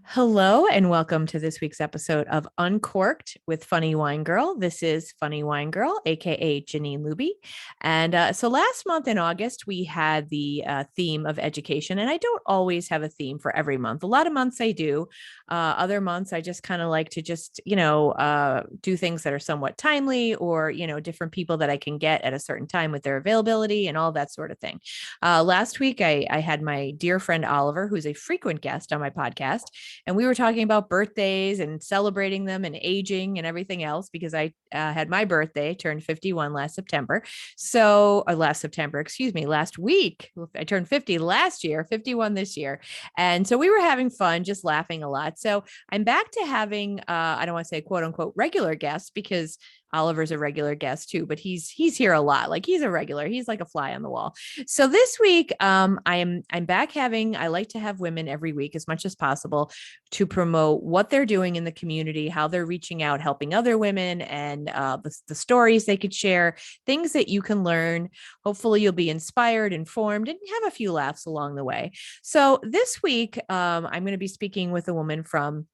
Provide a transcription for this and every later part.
Hello, and welcome to this week's episode of Uncorked with Funny Wine Girl. This is Funny Wine Girl, aka Janine Luby. And so last month in August, we had the theme of education, and I don't always have a theme for every month. A lot of months I do. Other months I just kind of like to do things that are somewhat timely, or different people that I can get at a certain time with their availability and all that sort of thing. Last week I had my dear friend Oliver, who's a frequent guest on my podcast, and we were talking about birthdays and celebrating them and aging and everything else because I had my birthday, turned 51 last September. Last week. I turned 50 last year, 51 this year. And so we were having fun, just laughing a lot. So I'm back to having, I don't want to say quote unquote regular guests because Oliver's a regular guest too, but he's here a lot. Like he's a regular. He's like a fly on the wall. So this week, I'm back having. I like to have women every week as much as possible to promote what they're doing in the community, how they're reaching out, helping other women, and the stories they could share, things that you can learn. Hopefully, you'll be inspired, informed, and have a few laughs along the way. So this week, I'm going to be speaking with a woman from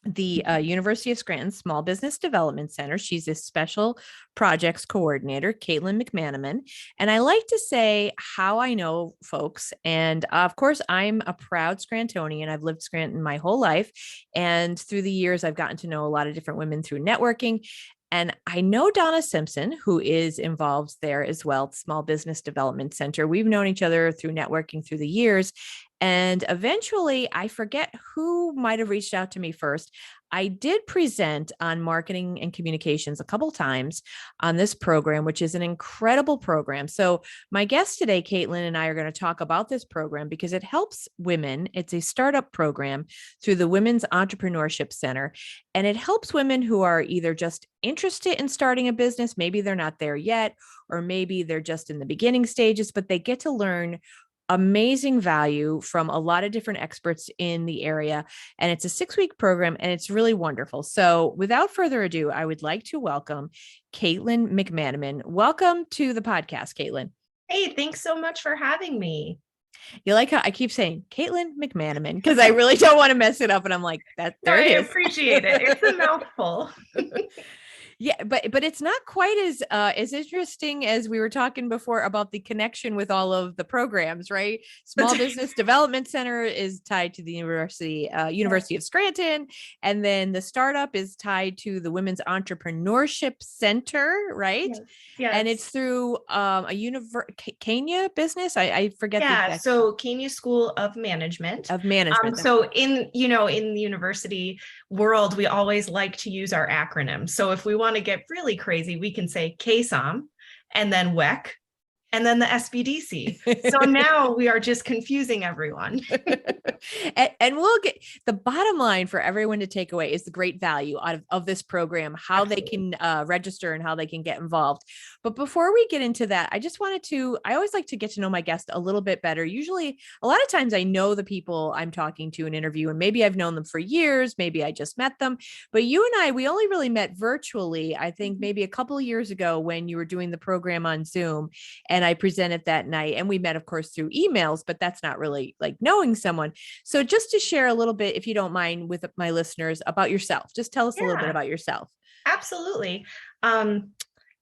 the University of Scranton Small Business Development Center. She's a special projects coordinator, Katelyn McManamon. And I like to say how I know folks. And of course, I'm a proud Scrantonian. I've lived Scranton my whole life. And through the years, I've gotten to know a lot of different women through networking. And I know Donna Simpson, who is involved there as well, Small Business Development Center. We've known each other through networking through the years. And eventually, I forget who might have reached out to me first. I did present on marketing and communications a couple times on this program, which is an incredible program. So my guest today, Katelyn, and I are going to talk about this program because it helps women. It's a startup program through the Women's Entrepreneurship Center. And it helps women who are either just interested in starting a business, maybe they're not there yet, or maybe they're just in the beginning stages, but they get to learn amazing value from a lot of different experts in the area. And it's a 6-week program and it's really wonderful. So without further ado, I would like to welcome Katelyn McManamon. Welcome to the podcast, Katelyn. Hey, thanks so much for having me. You like how I keep saying Katelyn McManamon because I really don't want to mess it up. And I'm like, there it is. I appreciate it. It's a mouthful. Yeah, but it's not quite as interesting as we were talking before about the connection with all of the programs, right? Small Business Development Center is tied to the University of Scranton, and then the startup is tied to the Women's Entrepreneurship Center, right? Yes. And it's through a Kenya business. I forget. Yeah, so Kenya School of Management. So in the university world, we always like to use our acronyms. So if we want to get really crazy, we can say KSOM and then WEC and then the SBDC. So now we are just confusing everyone. and we'll get the bottom line for everyone to take away is the great value out of this program, how Absolutely. They can register and how they can get involved. But before we get into that, I always like to get to know my guest a little bit better. Usually, a lot of times I know the people I'm talking to in interview, and maybe I've known them for years, maybe I just met them. But you and I, we only really met virtually, I think maybe a couple of years ago when you were doing the program on Zoom. And I presented that night, and we met, of course, through emails, but that's not really like knowing someone. So just to share a little bit, if you don't mind, with my listeners about yourself, just tell us a little bit about yourself. Absolutely.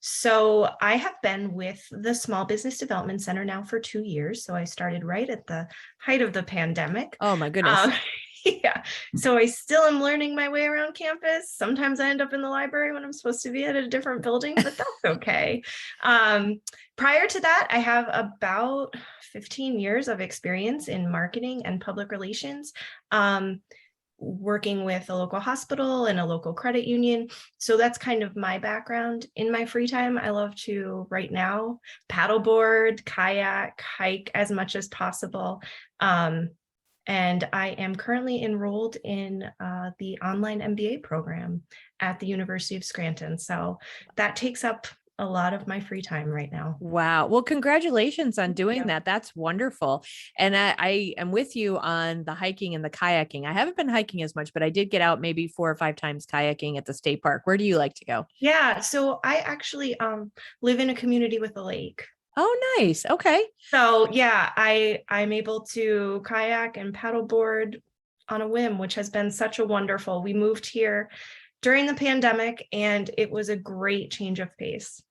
So I have been with the Small Business Development Center now for 2 years. So I started right at the height of the pandemic. Oh my goodness. Yeah. So I still am learning my way around campus. Sometimes I end up in the library when I'm supposed to be at a different building, but that's okay. Prior to that, I have about 15 years of experience in marketing and public relations, working with a local hospital and a local credit union. So that's kind of my background. In my free time, I love to, right now, paddleboard, kayak, hike as much as possible. And I am currently enrolled in the online MBA program at the University of Scranton. So that takes up a lot of my free time right now. Wow. Well, congratulations on doing that. That's wonderful. And I am with you on the hiking and the kayaking. I haven't been hiking as much, but I did get out maybe 4 or 5 times kayaking at the state park. Where do you like to go? Yeah. So I actually live in a community with a lake. Oh, nice. Okay. So yeah, I'm able to kayak and paddleboard on a whim, which has been such a wonderful. We moved here during the pandemic, and it was a great change of pace.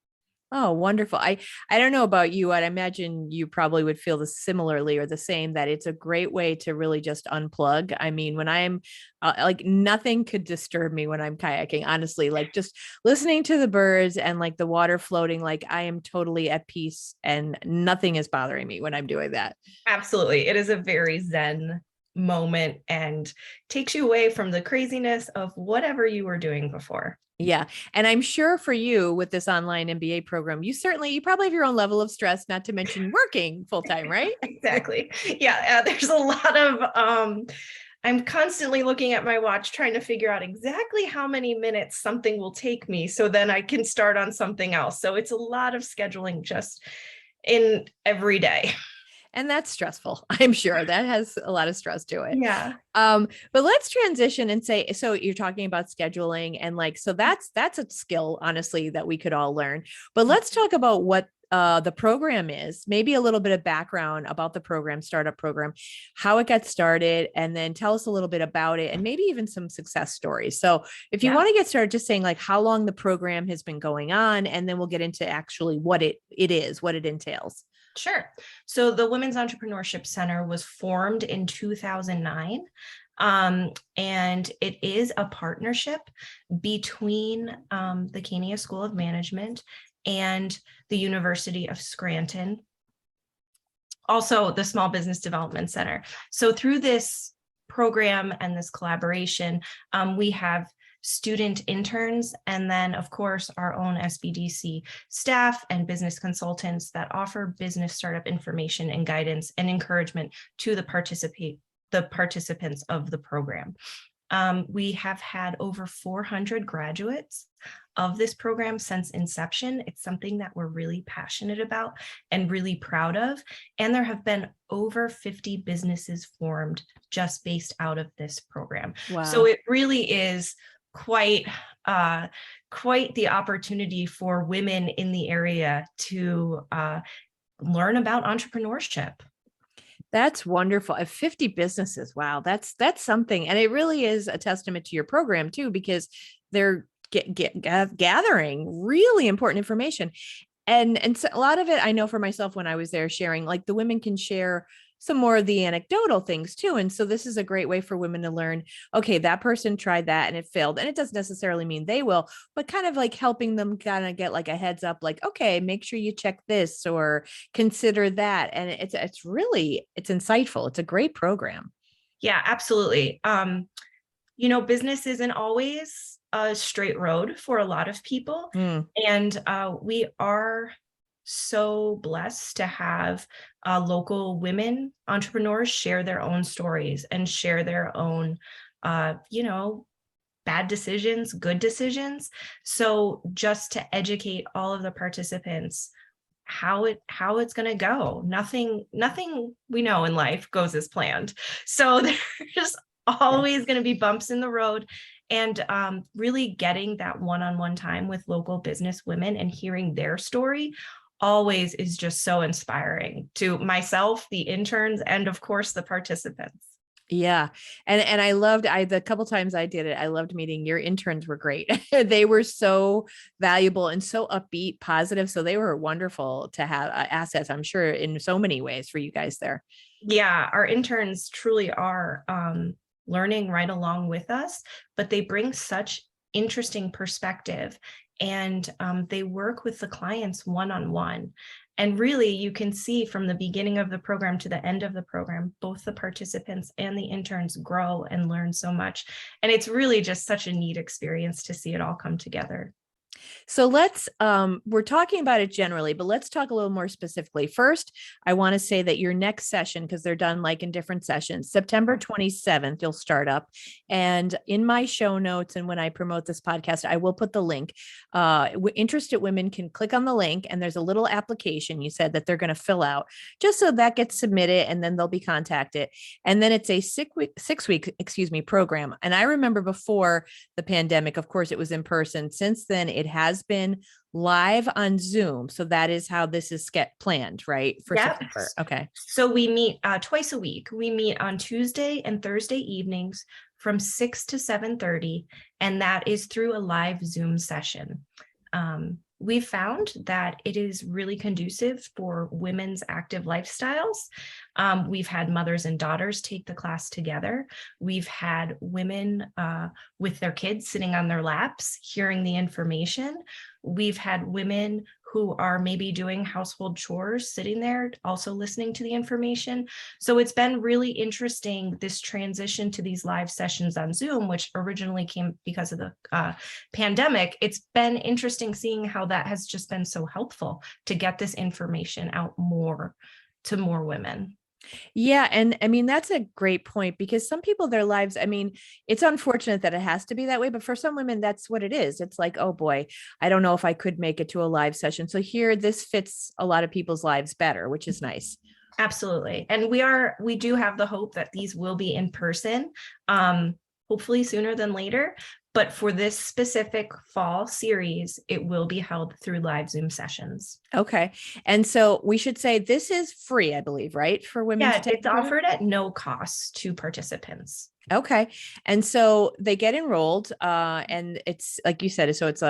Oh, wonderful. I don't know about you. I'd imagine you probably would feel the similarly or the same, that it's a great way to really just unplug. I mean, when I'm like, nothing could disturb me when I'm kayaking, honestly, like just listening to the birds and like the water floating, like I am totally at peace and nothing is bothering me when I'm doing that. Absolutely. It is a very zen moment and takes you away from the craziness of whatever you were doing before. Yeah. And I'm sure for you with this online MBA program, you probably have your own level of stress, not to mention working full time, right? Exactly. Yeah. There's a lot of, I'm constantly looking at my watch, trying to figure out exactly how many minutes something will take me so then I can start on something else. So it's a lot of scheduling just in every day. And that's stressful. I'm sure that has a lot of stress to it. Yeah. But let's transition and say, so you're talking about scheduling and like, so that's a skill, honestly, that we could all learn. But let's talk about what the program is, maybe a little bit of background about the program, startup program, how it got started, and then tell us a little bit about it and maybe even some success stories. So if you want to get started, just saying like how long the program has been going on, and then we'll get into actually what it is, what it entails. Sure. So the Women's Entrepreneurship Center was formed in 2009. And it is a partnership between the Kania School of Management and the University of Scranton, also the Small Business Development Center. So through this program and this collaboration, we have student interns, and then of course our own SBDC staff and business consultants that offer business startup information and guidance and encouragement to the participants of the program. We have had over 400 graduates of this program since inception. It's something that we're really passionate about and really proud of. And there have been over 50 businesses formed just based out of this program. Wow. So it really is quite the opportunity for women in the area to learn about entrepreneurship. That's wonderful. 50 businesses. Wow. That's something. And it really is a testament to your program too, because they're gathering really important information. And so a lot of it, I know for myself, when I was there sharing, like the women can share some more of the anecdotal things too. And so this is a great way for women to learn, okay, that person tried that and it failed. And it doesn't necessarily mean they will, but kind of like helping them kind of get like a heads up, like, okay, make sure you check this or consider that. And it's insightful. It's a great program. Yeah, absolutely. Business isn't always a straight road for a lot of people. And we are so blessed to have local women entrepreneurs share their own stories and share their own, bad decisions, good decisions. So just to educate all of the participants how it's going to go. Nothing we know in life goes as planned. So there's always going to be bumps in the road. And really getting that one-on-one time with local business women and hearing their story always is just so inspiring to myself, the interns, and of course the participants. Yeah. And I loved, the couple times I did it, I loved meeting your interns. Were great. They were so valuable and so upbeat, positive. So they were wonderful to have assets, I'm sure, in so many ways for you guys there. Yeah, our interns truly are learning right along with us, but they bring such interesting perspective, and they work with the clients one-on-one. And really, you can see from the beginning of the program to the end of the program, both the participants and the interns grow and learn so much. And it's really just such a neat experience to see it all come together. So we're talking about it generally, but let's talk a little more specifically. First, I want to say that your next session, because they're done like in different sessions, September 27th, you'll start up. And in my show notes, and when I promote this podcast, I will put the link. Interested women can click on the link, and there's a little application you said that they're going to fill out, just so that gets submitted, and then they'll be contacted. And then it's a 6-week program. And I remember before the pandemic, of course, it was in person. Since then, it has been live on Zoom. So that is how this is planned, right? For Yep. September. Okay. So we meet twice a week. We meet on Tuesday and Thursday evenings from 6 to 7:30, and that is through a live Zoom session. We've found that it is really conducive for women's active lifestyles. We've had mothers and daughters take the class together. We've had women with their kids sitting on their laps, hearing the information. We've had women who are maybe doing household chores, sitting there, also listening to the information. So it's been really interesting, this transition to these live sessions on Zoom, which originally came because of the pandemic. It's been interesting seeing how that has just been so helpful to get this information out more to more women. Yeah. And I mean, that's a great point because some people, their lives, I mean, it's unfortunate that it has to be that way, but for some women, that's what it is. It's like, oh boy, I don't know if I could make it to a live session. So here, this fits a lot of people's lives better, which is nice. Absolutely. And we do have the hope that these will be in person, hopefully sooner than later. But for this specific fall series, it will be held through live Zoom sessions. Okay. And so we should say this is free, I believe, right? For women to Yeah, take it's offered at no cost to participants. Okay. And so they get enrolled, and it's like you said, so it's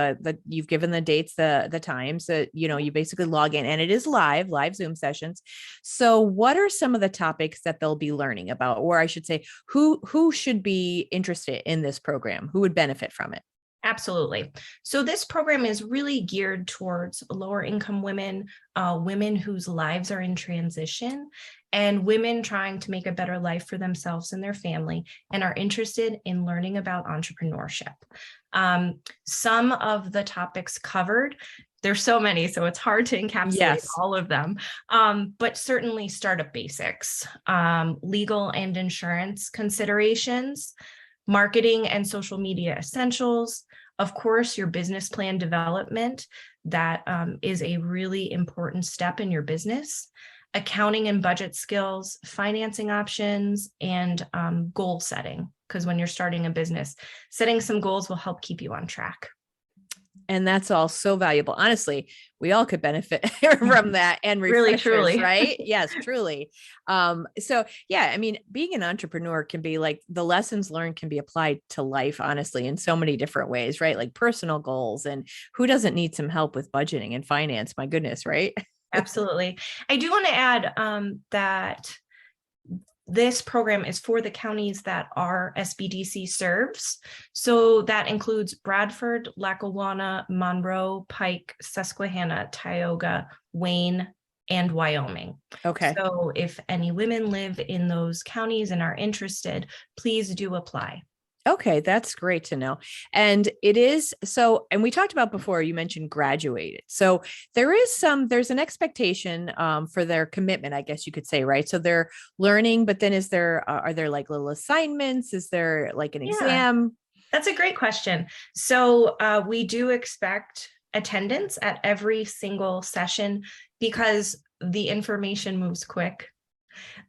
you've given the dates, the times that, you basically log in, and it is live Zoom sessions. So what are some of the topics that they'll be learning about, or I should say, who should be interested in this program? Who would benefit from it? Absolutely. So this program is really geared towards lower income women, women whose lives are in transition, and women trying to make a better life for themselves and their family, and are interested in learning about entrepreneurship. Some of the topics covered, there's so many, so it's hard to encapsulate all of them, but certainly startup basics, legal and insurance considerations, marketing and social media essentials, of course, your business plan development, that is a really important step in your business, accounting and budget skills, financing options, and goal setting, because when you're starting a business, setting some goals will help keep you on track. And that's all so valuable. Honestly, we all could benefit from that and Really, refreshers, truly. right? Yes, truly. So yeah, I mean, being an entrepreneur can be like the lessons learned can be applied to life, honestly, in so many different ways, right? Like personal goals, and who doesn't need some help with budgeting and finance? My goodness, right? Absolutely. I do want to add that this program is for the counties that our SBDC serves. So that includes Bradford, Lackawanna, Monroe, Pike, Susquehanna, Tioga, Wayne, and Wyoming. Okay. So if any women live in those counties and are interested, please do apply. Okay, that's great to know. And it is so, and we talked about before, you mentioned graduated. So there's an expectation for their commitment, I guess you could say, right? So they're learning, but then are there like little assignments? Is there like an exam? That's a great question. So we do expect attendance at every single session because the information moves quick.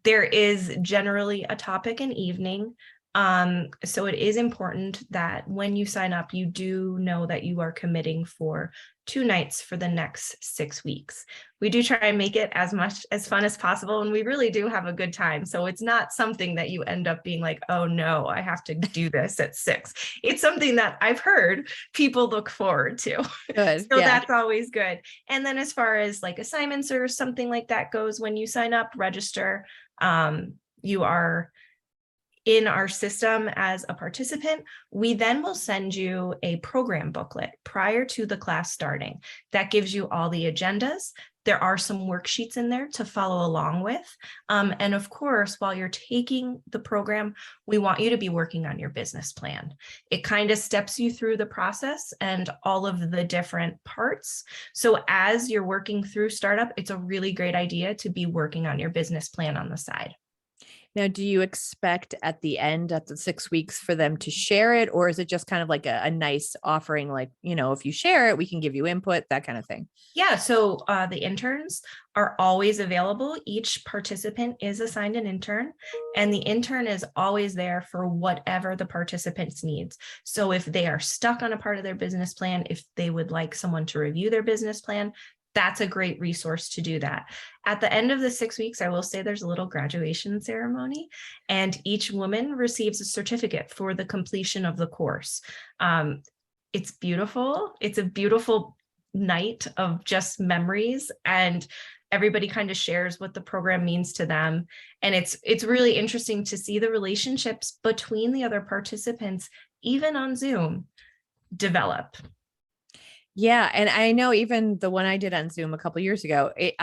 There is generally a topic an evening. So it is important that when you sign up, you do know that you are committing for 2 nights for the next 6 weeks. We do try and make it as much as fun as possible, and we really do have a good time. So it's not something that you end up being like, oh no, I have to do this at 6. It's something that I've heard people look forward to. Good. So that's always good. And then as far as like assignments or something like that goes, when you sign up, register, you are in our system as a participant. We then will send you a program booklet prior to the class starting. That gives you all the agendas. There are some worksheets in there to follow along with. And of course, while you're taking the program, we want you to be working on your business plan. It kind of steps you through the process and all of the different parts. So as you're working through startup, it's a really great idea to be working on your business plan on the side. Now, do you expect at the end, at the 6 weeks, for them to share it? Or is it just kind of like a nice offering? Like, if you share it, we can give you input, that kind of thing. Yeah, so the interns are always available. Each participant is assigned an intern, and the intern is always there for whatever the participants needs. So if they are stuck on a part of their business plan, if they would like someone to review their business plan, that's a great resource to do that. At the end of the 6 weeks, I will say there's a little graduation ceremony, and each woman receives a certificate for the completion of the course. It's beautiful. It's a beautiful night of just memories, and everybody kind of shares what the program means to them. And it's really interesting to see the relationships between the other participants, even on Zoom, develop. Yeah, and I know even the one I did on Zoom a couple years ago, it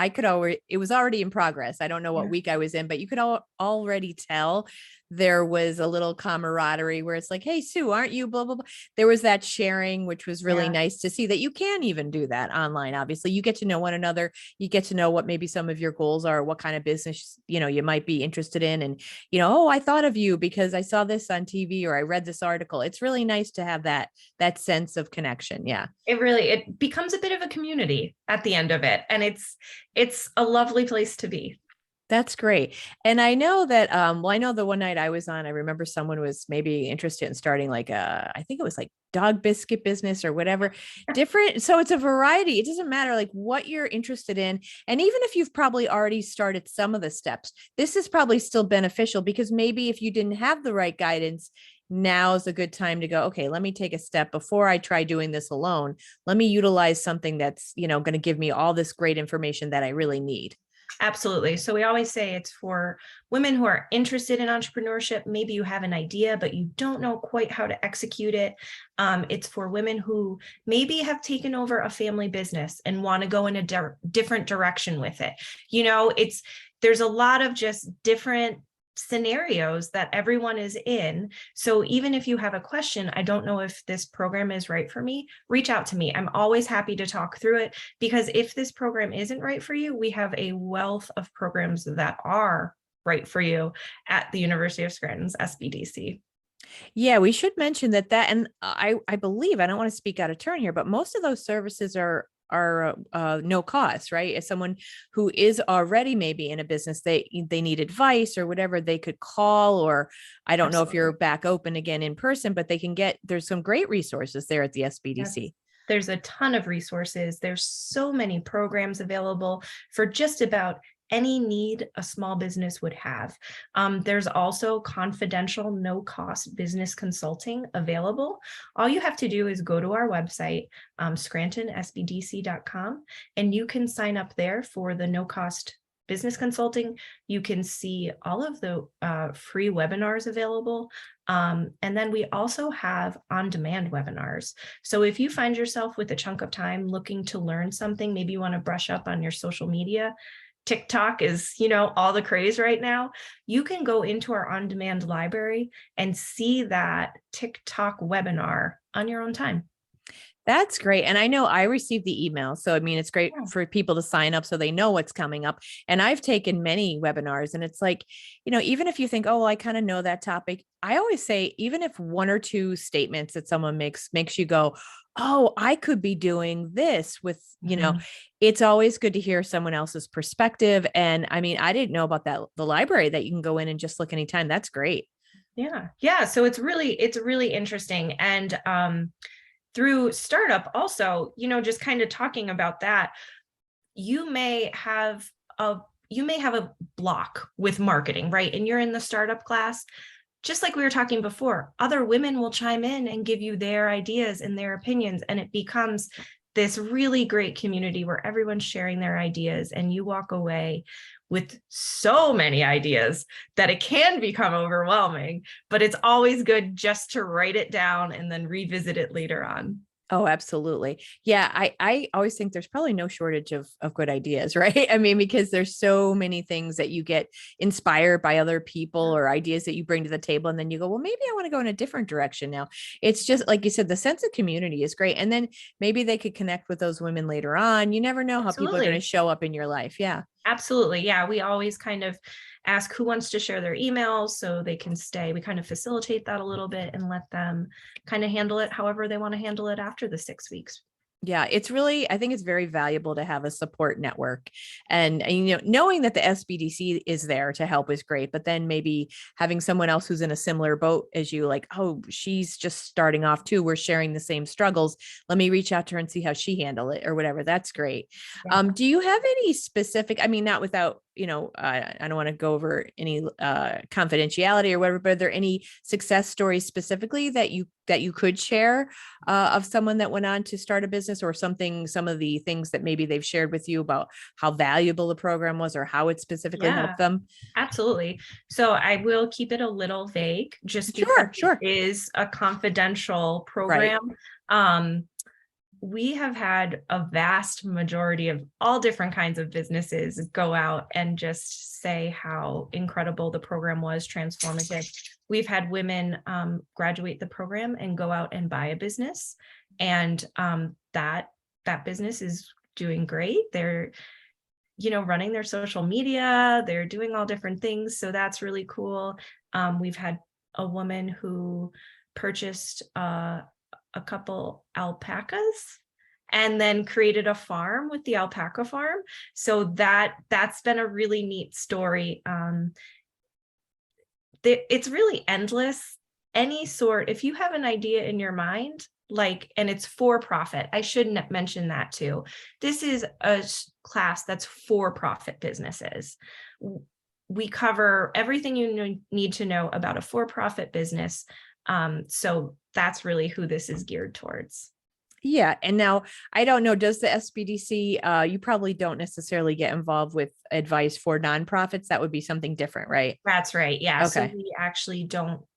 was already in progress. I don't know what Yeah. week I was in, but you could already tell there was a little camaraderie where it's like, "Hey, Sue, aren't you blah blah blah?" There was that sharing, which was really Yeah. nice to see that you can even do that online. Obviously, you get to know one another, you get to know what maybe some of your goals are, what kind of business, you might be interested in, and oh, I thought of you because I saw this on TV or I read this article. It's really nice to have that sense of connection. Yeah. It becomes a bit of a community at the end of it, and it's a lovely place to be. That's great. And I know that, well, I know the one night I was on, I remember someone was maybe interested in starting like I think it was like dog biscuit business or whatever, different. So it's a variety. It doesn't matter like what you're interested in. And even if you've probably already started some of the steps, this is probably still beneficial because maybe if you didn't have the right guidance, now's a good time to go, okay, let me take a step before I try doing this alone. Let me utilize something that's, going to give me all this great information that I really need. Absolutely. So we always say it's for women who are interested in entrepreneurship. Maybe you have an idea, but you don't know quite how to execute it. It's for women who maybe have taken over a family business and want to go in a different direction with it. There's a lot of just different scenarios that everyone is in. So even if you have a question, I don't know if this program is right for me, reach out to me. I'm always happy to talk through it, because if this program isn't right for you, we have a wealth of programs that are right for you at the University of Scranton's SBDC. Yeah, we should mention that, and I believe, I don't want to speak out of turn here, but most of those services are no cost, right? As someone who is already maybe in a business, they need advice or whatever, they could call, or I don't know if you're Absolutely. back open again in person, but there's some great resources there at the Yes. SBDC. There's a ton of resources. There's so many programs available for just about any need a small business would have. There's also confidential, no cost business consulting available. All you have to do is go to our website, scrantonsbdc.com, and you can sign up there for the no cost business consulting. You can see all of the free webinars available. And then we also have on-demand webinars. So if you find yourself with a chunk of time looking to learn something, maybe you want to brush up on your social media, TikTok is, all the craze right now. You can go into our on-demand library and see that TikTok webinar on your own time. That's great. And I know I received the email. So, I mean, it's great Yeah. for people to sign up so they know what's coming up. And I've taken many webinars, and it's like, even if you think, oh, well, I kind of know that topic, I always say, even if one or two statements that someone makes you go, oh, I could be doing this with, Mhm. it's always good to hear someone else's perspective. And I mean, I didn't know about that, the library that you can go in and just look anytime. That's great. Yeah. Yeah. So it's really interesting. And through startup also, just kind of talking about that, you may have a block with marketing, right? And you're in the startup class. Just like we were talking before, other women will chime in and give you their ideas and their opinions, and it becomes this really great community where everyone's sharing their ideas, and you walk away with so many ideas that it can become overwhelming, but it's always good just to write it down and then revisit it later on. Oh, absolutely. Yeah. I always think there's probably no shortage of good ideas, right? I mean, because there's so many things that you get inspired by other people or ideas that you bring to the table. And then you go, well, maybe I want to go in a different direction now. It's just like you said, the sense of community is great. And then maybe they could connect with those women later on. You never know how people are going to Absolutely. show up in your life. Yeah. Absolutely. Yeah. We always kind of ask who wants to share their emails so they can stay. We kind of facilitate that a little bit and let them kind of handle it however they want to handle it after the 6 weeks. Yeah, it's really, I think it's very valuable to have a support network, and you know, knowing that the SBDC is there to help is great, but then maybe having someone else who's in a similar boat as you, like, oh, she's just starting off too. We're sharing the same struggles. Let me reach out to her and see how she handled it or whatever. That's great. Yeah. Do you have any specific, I mean, not without, you know, I don't want to go over any confidentiality or whatever, but are there any success stories specifically that you could share of someone that went on to start a business, or something, some of the things that maybe they've shared with you about how valuable the program was or how it specifically Yeah, helped them? absolutely. So I will keep it a little vague just because Sure, it sure. is a confidential Right. program. Um, we have had a vast majority of all different kinds of businesses go out and just say how incredible the program was, transformative. We've had women graduate the program and go out and buy a business, and that business is doing great. They're, you know, running their social media, they're doing all different things. So that's really cool. We've had a woman who purchased a couple alpacas and then created a farm with the alpaca farm. So that's been a really neat story. It's really endless. Any sort, if you have an idea in your mind, like, and it's for profit, I shouldn't mention that too. This is a class that's for profit businesses. We cover everything you need to know about a for profit business. So that's really who this is geared towards. Yeah. And now I don't know, does the SBDC, you probably don't necessarily get involved with advice for nonprofits. That would be something different, right? That's right. Yeah. So Okay. we actually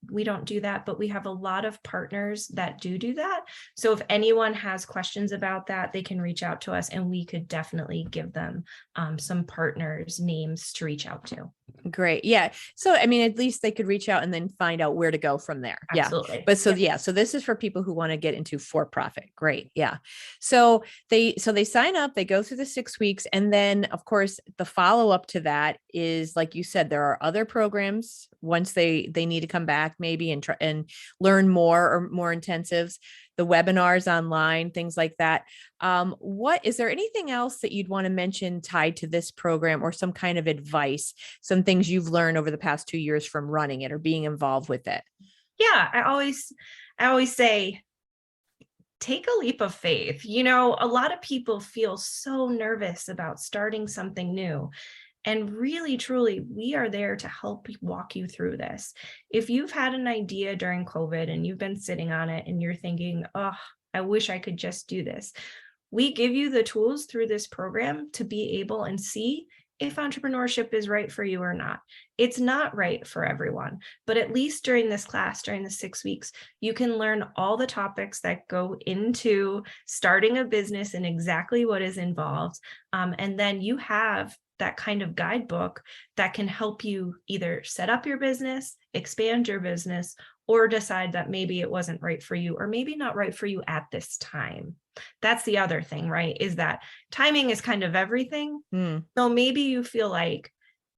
we don't do that, but we have a lot of partners that do that. So if anyone has questions about that, they can reach out to us and we could definitely give them some partners' names to reach out to. Great. Yeah. So, I mean, at least they could reach out and then find out where to go from there. Yeah. Absolutely. But so, Yep. yeah. So this is for people who want to get into for profit. Great. Yeah. So they sign up, they go through the 6 weeks. And then of course, the follow up to that is, like you said, there are other programs once they need to come back maybe and try and learn more, or more intensives, the webinars online, things like that. What is there anything else that you'd want to mention tied to this program, or some kind of advice, some things you've learned over the past 2 years from running it or being involved with it? Yeah. I always say, take a leap of faith. You know, a lot of people feel so nervous about starting something new. And really, truly, we are there to help walk you through this. If you've had an idea during COVID and you've been sitting on it and you're thinking, oh, I wish I could just do this, we give you the tools through this program to be able and see if entrepreneurship is right for you or not. It's not right for everyone, but at least during this class, during the 6 weeks, you can learn all the topics that go into starting a business and exactly what is involved. And then you have that kind of guidebook that can help you either set up your business, expand your business, or decide that maybe it wasn't right for you, or maybe not right for you at this time. That's the other thing, right? Is that timing is kind of everything. Hmm. So maybe you feel like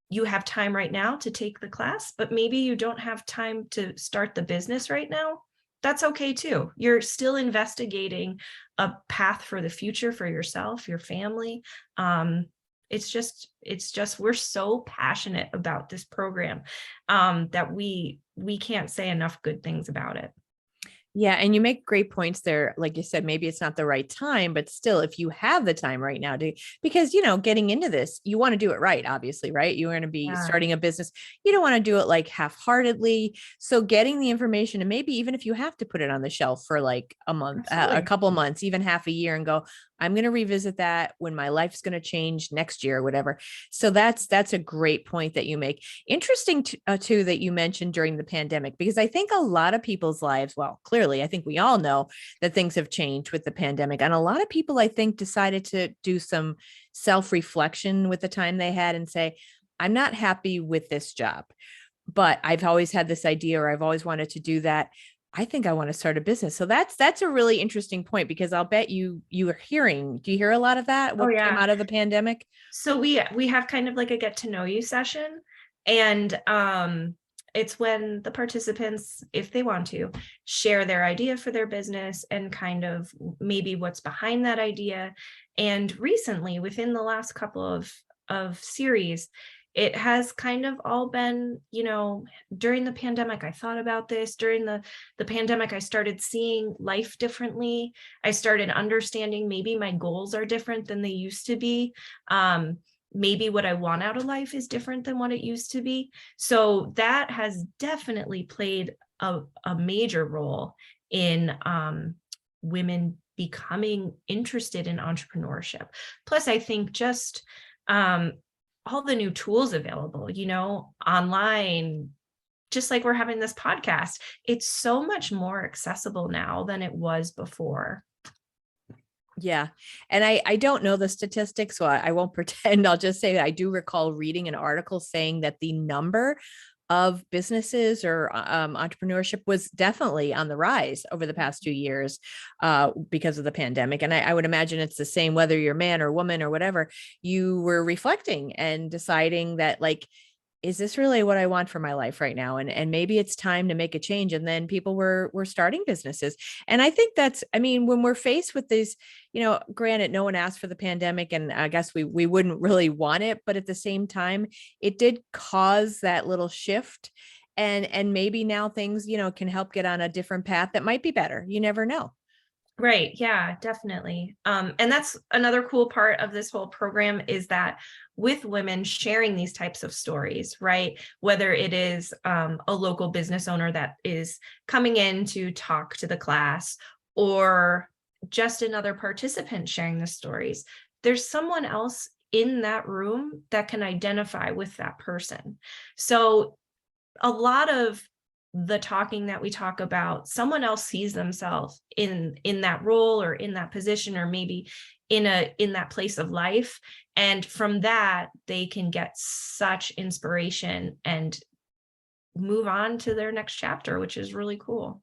you have time right now to take the class, but maybe you don't have time to start the business right now. That's okay too. You're still investigating a path for the future for yourself, your family. It's just we're so passionate about this program that we can't say enough good things about it. Yeah, and you make great points there. Like you said, maybe it's not the right time, but still, if you have the time right now to, because, you know, getting into this, you want to do it right, obviously, right? You're going to be Yeah, starting a business. You don't want to do it like half-heartedly. So getting the information, and maybe even if you have to put it on the shelf for like a month, a absolutely. couple months, even half a year, and go, I'm going to revisit that when my life's going to change next year or whatever. So that's a great point that you make. Interesting too, that you mentioned during the pandemic, because I think a lot of people's lives, well, clearly, I think we all know that things have changed with the pandemic. And a lot of people, I think, decided to do some self-reflection with the time they had and say, I'm not happy with this job, but I've always had this idea, or I've always wanted to do that. I think I want to start a business. So that's a really interesting point, because I'll bet you are hearing, do you hear a lot of that? Oh What came yeah. out of the pandemic? So we have kind of like a get to know you session, and it's when the participants, if they want to, share their idea for their business and kind of maybe what's behind that idea. And recently, within the last couple of series, it has kind of all been, during the pandemic, I thought about this. During the pandemic, I started seeing life differently. I started understanding maybe my goals are different than they used to be. Maybe what I want out of life is different than what it used to be. So that has definitely played a major role in women becoming interested in entrepreneurship. Plus, I think just all the new tools available, online, just like we're having this podcast, it's so much more accessible now than it was before. Yeah. And I don't know the statistics, so I won't pretend. I'll just say that I do recall reading an article saying that the number of businesses or entrepreneurship was definitely on the rise over the past 2 years because of the pandemic. And I would imagine it's the same, whether you're man or woman or whatever, you were reflecting and deciding that, like, is this really what I want for my life right now? And maybe it's time to make a change. And then people were starting businesses. And I think that's, I mean, when we're faced with these, granted, no one asked for the pandemic, and I guess we wouldn't really want it, but at the same time, it did cause that little shift. And maybe now things, can help get on a different path that might be better. You never know. Right. Yeah, definitely. And that's another cool part of this whole program, is that with women sharing these types of stories, right? Whether it is a local business owner that is coming in to talk to the class, or just another participant sharing the stories, there's someone else in that room that can identify with that person. So a lot of the talking that we talk about, someone else sees themselves in that role or in that position, or maybe in that place of life, and from that they can get such inspiration and move on to their next chapter, which is really cool.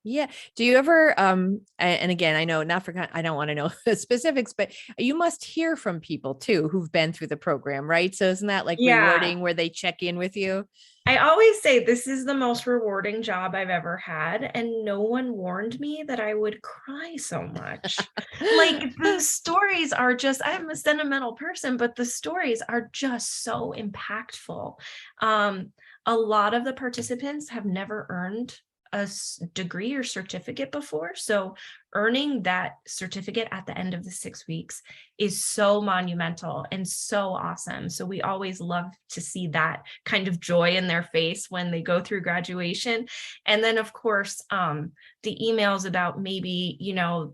Yeah. Do you ever, and again, I know not for, I don't want to know the specifics, but you must hear from people too who've been through the program, right? So isn't that like Yeah, rewarding, where they check in with you? I always say this is the most rewarding job I've ever had, and no one warned me that I would cry so much. Like, the stories are just, I'm a sentimental person, but the stories are just so impactful. A lot of the participants have never earned a degree or certificate before. So earning that certificate at the end of the 6 weeks is so monumental and so awesome. So we always love to see that kind of joy in their face when they go through graduation. And then, of course, the emails about maybe,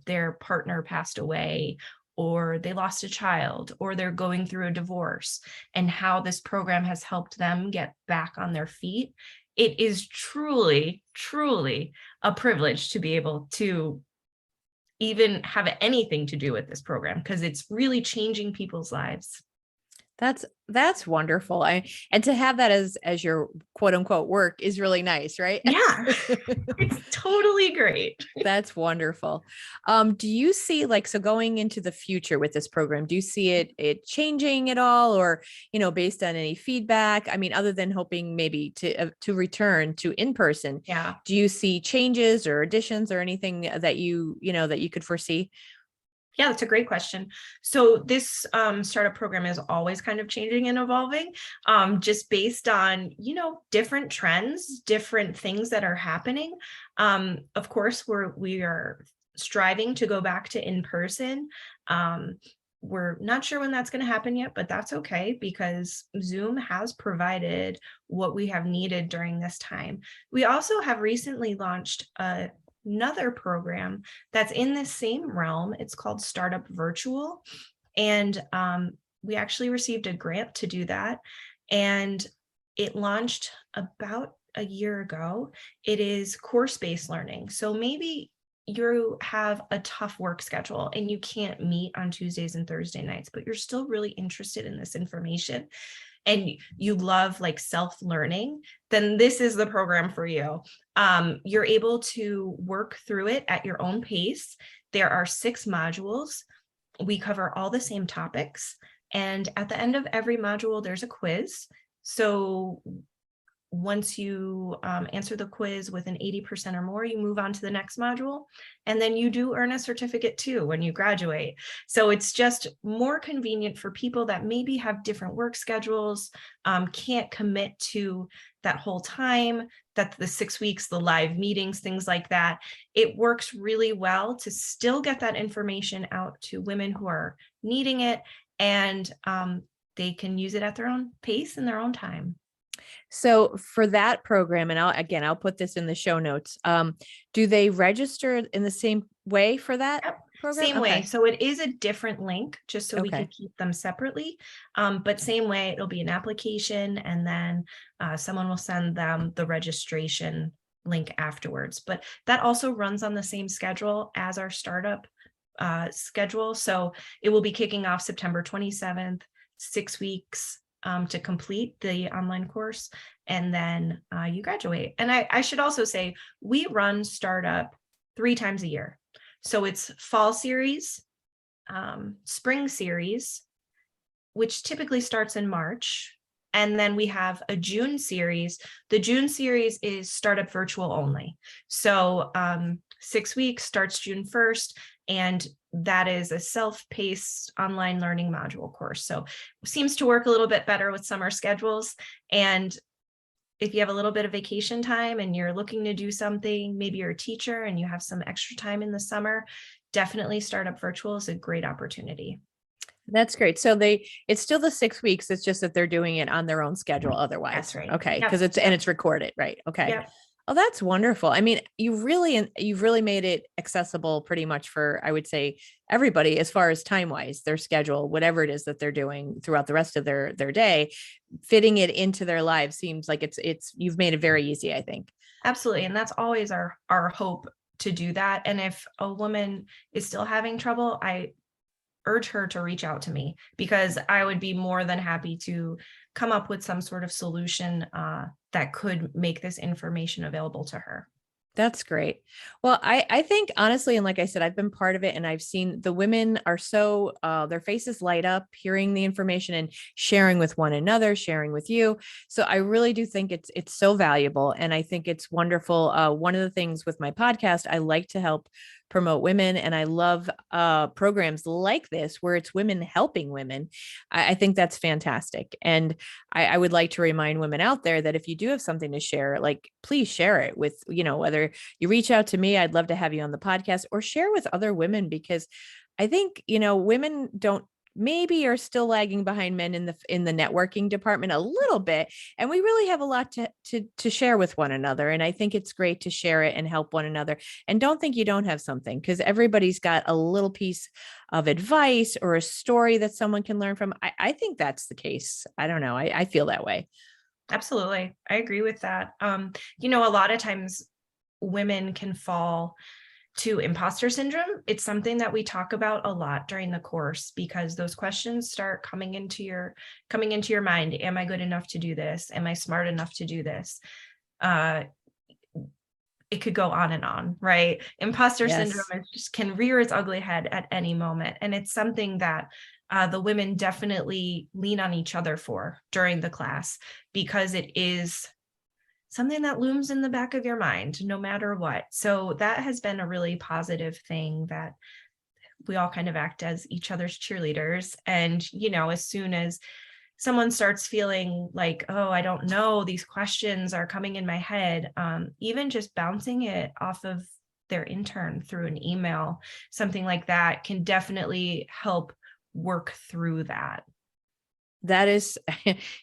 their partner passed away, or they lost a child, or they're going through a divorce, and how this program has helped them get back on their feet. It is truly, truly a privilege to be able to even have anything to do with this program, because it's really changing people's lives. That's wonderful. And to have that as your quote unquote work is really nice, right? Yeah, it's totally great. That's wonderful. Do you see, like, so going into the future with this program, do you see it changing at all, or, based on any feedback? I mean, other than hoping maybe to return to in person, Yeah. do you see changes or additions or anything that that you could foresee? Yeah, that's a great question. So this startup program is always kind of changing and evolving, just based on, different trends, different things that are happening. Of course, we are striving to go back to in person. We're not sure when that's going to happen yet, but that's okay, because Zoom has provided what we have needed during this time. We also have recently launched another program that's in this same realm. It's called Startup Virtual. And we actually received a grant to do that. And it launched about a year ago. It is course-based learning. So maybe you have a tough work schedule and you can't meet on Tuesdays and Thursday nights, but you're still really interested in this information. and you love like self-learning, then this is the program for you. You're able to work through it at your own pace. There are 6 modules. We cover all the same topics. And at the end of every module, there's a quiz. So once you answer the quiz with an 80% or more, you move on to the next module. And then you do earn a certificate too when you graduate. So it's just more convenient for people that maybe have different work schedules, can't commit to that whole time, that the 6 weeks, the live meetings, things like that. It works really well to still get that information out to women who are needing it, and they can use it at their own pace and their own time. So for that program, and I'll put this in the show notes. Do they register in the same way for that program? Same way. So it is a different link, just so we can keep them separately. But same way, it'll be an application, and then someone will send them the registration link afterwards. But that also runs on the same schedule as our startup schedule. So it will be kicking off September 27th, 6 weeks to complete the online course, and then you graduate. And I should also say, we run startup 3 times a year. So it's fall series, spring series, which typically starts in March. And then we have a June series. The June series is startup virtual only. So 6 weeks, starts June 1st. And that is a self-paced online learning module course. So it seems to work a little bit better with summer schedules. And if you have a little bit of vacation time and you're looking to do something, maybe you're a teacher and you have some extra time in the summer, definitely Startup Virtual is a great opportunity. That's great. So it's still the 6 weeks. It's just that they're doing it on their own schedule otherwise. That's right. Okay. Because it's recorded, right? Okay. Yep. Oh, that's wonderful. I mean, you've really made it accessible pretty much for, I would say, everybody as far as time-wise, their schedule, whatever it is that they're doing throughout the rest of their day, fitting it into their lives seems like you've made it very easy, I think. Absolutely. And that's always our hope, to do that. And if a woman is still having trouble, I urge her to reach out to me, because I would be more than happy to come up with some sort of solution that could make this information available to her. That's great. Well, I think honestly, and like I said, I've been part of it, and I've seen the women are so their faces light up hearing the information and sharing with one another, sharing with you. So I really do think it's so valuable, and I think it's wonderful. One of the things with my podcast, I like to help promote women, and I love programs like this where it's women helping women. I think that's fantastic, and I would like to remind women out there that if you do have something to share, like please share it with, whether you reach out to me, I'd love to have you on the podcast, or share with other women, because I think, women maybe are still lagging behind men in the networking department a little bit. And we really have a lot to share with one another. And I think it's great to share it and help one another. And don't think you don't have something, because everybody's got a little piece of advice or a story that someone can learn from. I think that's the case. I don't know. I feel that way. Absolutely. I agree with that. A lot of times women can fall to imposter syndrome. It's something that we talk about a lot during the course, because those questions start coming into your mind. Am I good enough to do this? Am I smart enough to do this? It could go on and on, right? Imposter syndrome can rear its ugly head at any moment. And it's something that the women definitely lean on each other for during the class, because it is something that looms in the back of your mind no matter what. So that has been a really positive thing, that we all kind of act as each other's cheerleaders. And, as soon as someone starts feeling like, oh, I don't know, these questions are coming in my head, even just bouncing it off of their intern through an email, something like that can definitely help work through that. That is,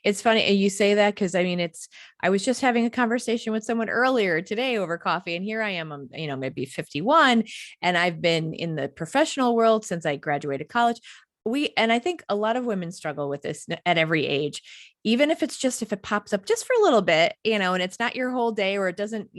it's funny. And you say that, because I was just having a conversation with someone earlier today over coffee, and here I am, I'm, maybe 51, and I've been in the professional world since I graduated college. And I think a lot of women struggle with this at every age, even if it pops up just for a little bit, and it's not your whole day, or it doesn't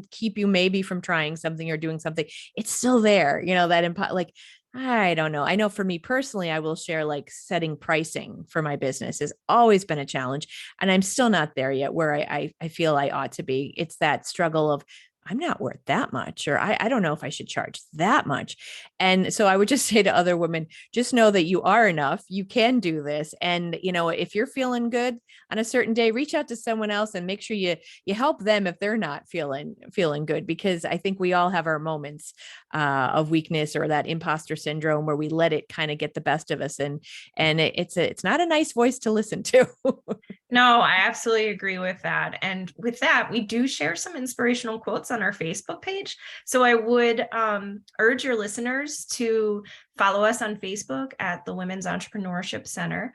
keep you maybe from trying something or doing something. It's still there, like, I don't know. I know for me personally, I will share like setting pricing for my business has always been a challenge. And I'm still not there yet where I feel I ought to be. It's that struggle of I'm not worth that much, or I don't know if I should charge that much. And so I would just say to other women, just know that you are enough. You can do this. And, you know, if you're feeling good on a certain day, reach out to someone else and make sure you help them if they're not feeling good, because I think we all have our moments of weakness or that imposter syndrome where we let it kind of get the best of us. And it's not a nice voice to listen to. No, I absolutely agree with that. And with that, we do share some inspirational quotes on our Facebook page. So I would urge your listeners to follow us on Facebook at the Women's Entrepreneurship Center.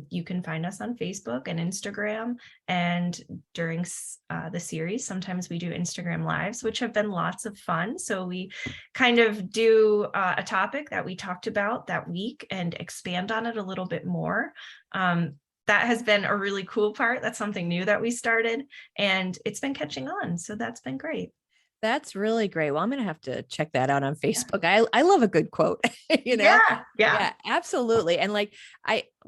You can find us on Facebook and Instagram. And during the series, sometimes we do Instagram Lives, which have been lots of fun. So we kind of do a topic that we talked about that week and expand on it a little bit more. That has been a really cool part. That's something new that we started, and it's been catching on. So that's been great. That's really great. Well, I'm going to have to check that out on Facebook. I love a good quote, you know? Yeah. Absolutely. And like,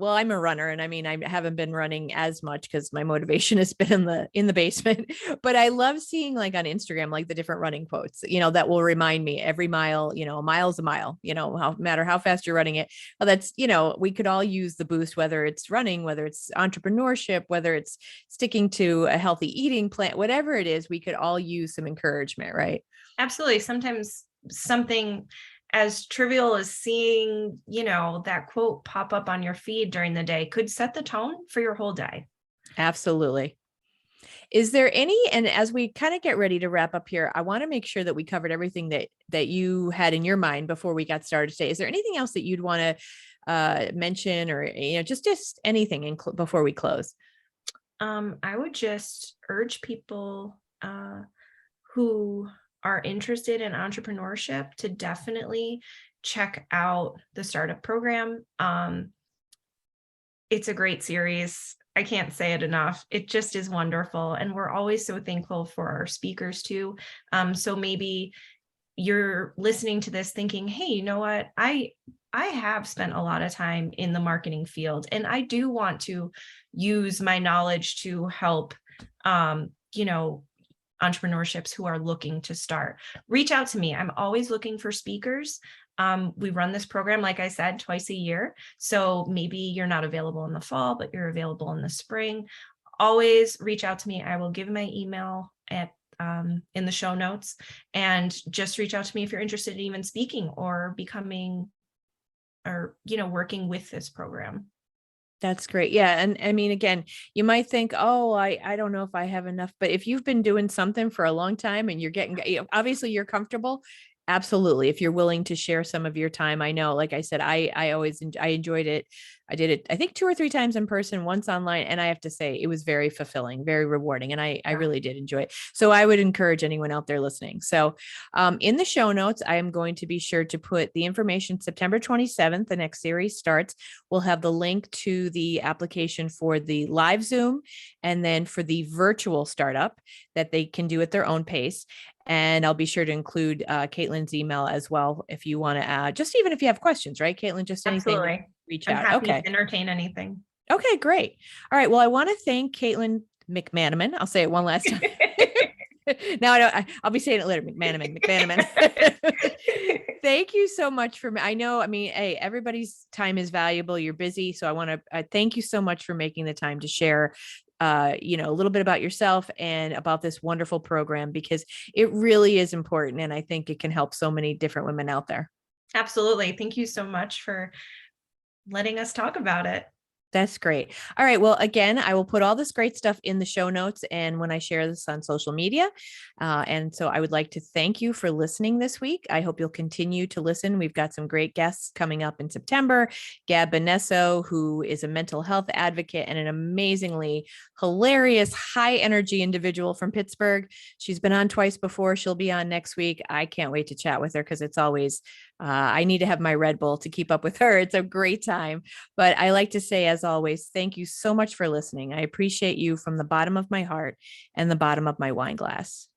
I'm a runner, and I mean, I haven't been running as much because my motivation has been in the basement, but I love seeing like on Instagram, like the different running quotes, you know, that will remind me every mile, you know, a mile's a mile, you know, no matter how fast you're running it. Well, that's, you know, we could all use the boost, whether it's running, whether it's entrepreneurship, whether it's sticking to a healthy eating plan, whatever it is, we could all use some encouragement, right? Absolutely. Sometimes something as trivial as seeing, you know, that quote pop up on your feed during the day could set the tone for your whole day. Absolutely. Is there any, and as we kind of get ready to wrap up here, I want to make sure that we covered everything that you had in your mind before we got started today. Is there anything else that you'd want to mention, or, you know, just anything before we close? I would just urge people who are interested in entrepreneurship to definitely check out the startup program. It's a great series. I can't say it enough. It just is wonderful. And we're always so thankful for our speakers too. So maybe you're listening to this thinking, hey, you know what? I have spent a lot of time in the marketing field, and I do want to use my knowledge to help, you know, entrepreneurships who are looking to start. Reach out to me. I'm always looking for speakers. We run this program, like I said, twice a year. So maybe you're not available in the fall, but you're available in the spring. Always reach out to me. I will give my email in the show notes, and just reach out to me if you're interested in even speaking or becoming, or, you know, working with this program. That's great. Yeah. And I mean, again, you might think, oh, I don't know if I have enough, but if you've been doing something for a long time and you're getting, you know, obviously you're comfortable. Absolutely. If you're willing to share some of your time, I know, like I said, I always, I enjoyed it. I did it, I think 2 or 3 times in person, once online. And I have to say it was very fulfilling, very rewarding. And I really did enjoy it. So I would encourage anyone out there listening. So in the show notes, I am going to be sure to put the information. September 27th, the next series starts. We'll have the link to the application for the live Zoom, and then for the virtual startup that they can do at their own pace. And I'll be sure to include Katelyn's email as well if you want to just even if you have questions, right, Katelyn? Just anything. Absolutely. Reach I'm out. happy Okay. to entertain anything. Okay, great. All right. Well, I want to thank Katelyn McManamon. I'll say it one last time. Now I'll be saying it later. McManamon. Thank you so much for me. I know, I mean, hey, everybody's time is valuable. You're busy. So I want to thank you so much for making the time to share, you know, a little bit about yourself and about this wonderful program, because it really is important. And I think it can help so many different women out there. Absolutely. Thank you so much for letting us talk about it. That's great. All right. Well, again, I will put all this great stuff in the show notes and when I share this on social media. And so I would like to thank you for listening this week. I hope you'll continue to listen. We've got some great guests coming up in September. Gab Benesso, who is a mental health advocate and an amazingly hilarious, high energy individual from Pittsburgh. She's been on twice before. She'll be on next week. I can't wait to chat with her because it's always, I need to have my Red Bull to keep up with her. It's a great time. But I like to say, as always, thank you so much for listening. I appreciate you from the bottom of my heart and the bottom of my wine glass.